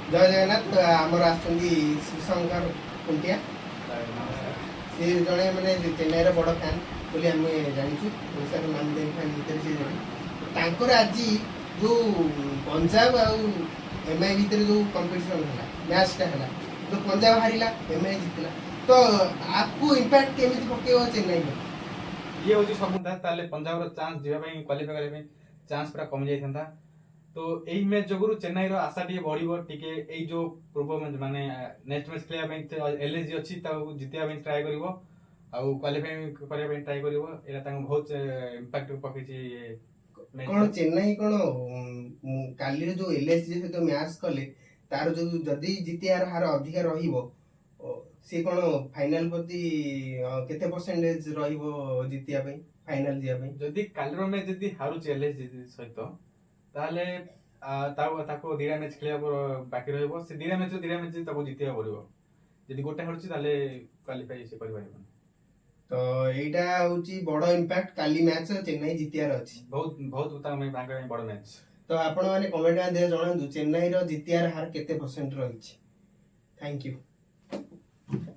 जय जगन्नाथ आमर आसुंदी सुशंकर कुंटिया से जड़े मैंने चेन्नई बड़ फैन बोली आम जाचु ओडार नाम देन फैन भितर से जड़े आज जो पंजाब आउ एम आई भितर जो कंपटीशन है मैचटा है तो पंजाब हारिला एम आई जीतला तो आपको इम्पैक्ट केमी पकेव चेन्नई में ये हूँ सब पंजाब चांस जावाई क्वालिफाई करने चांस पूरा कमी जाता तो यही मैच जो चेन्नई आशा टी बढ़ टे जो पूर्व माने नेक्स्ट मैच खेलने एलएसजी अच्छी जितने ट्राए कर क्वालिफाई करने ट्राए कर बहुत इम्पैक्ट पकई कौन चेन्नई कौन काली जो एलएसजी सहित मैच कले तार जो जदि जितियार हार अधिक रहिबो सी कौन फाइनल प्रति केते परसेंटेज रहिबो जितिया पई फाइनल जिया पई जदि कालीर मैच जदि हारुची एलएसजी सहित ताले ताको दिरा मैच खेलिया बाकी रहइबो से दिरा मैच जितिया पड़िबो जदि गोटे हारुची ताले क्वालिफाई से करि पारिबो तो एटा होची बड़ इम्पैक्ट काली मैच चेन्नई जितियार अछि बहुत बहुत बड़ मैच तो आपण माने कमेंट में दे जणांदु चेन्नई रो जितियार हार केते परसेंट रहिछि थैंक यू।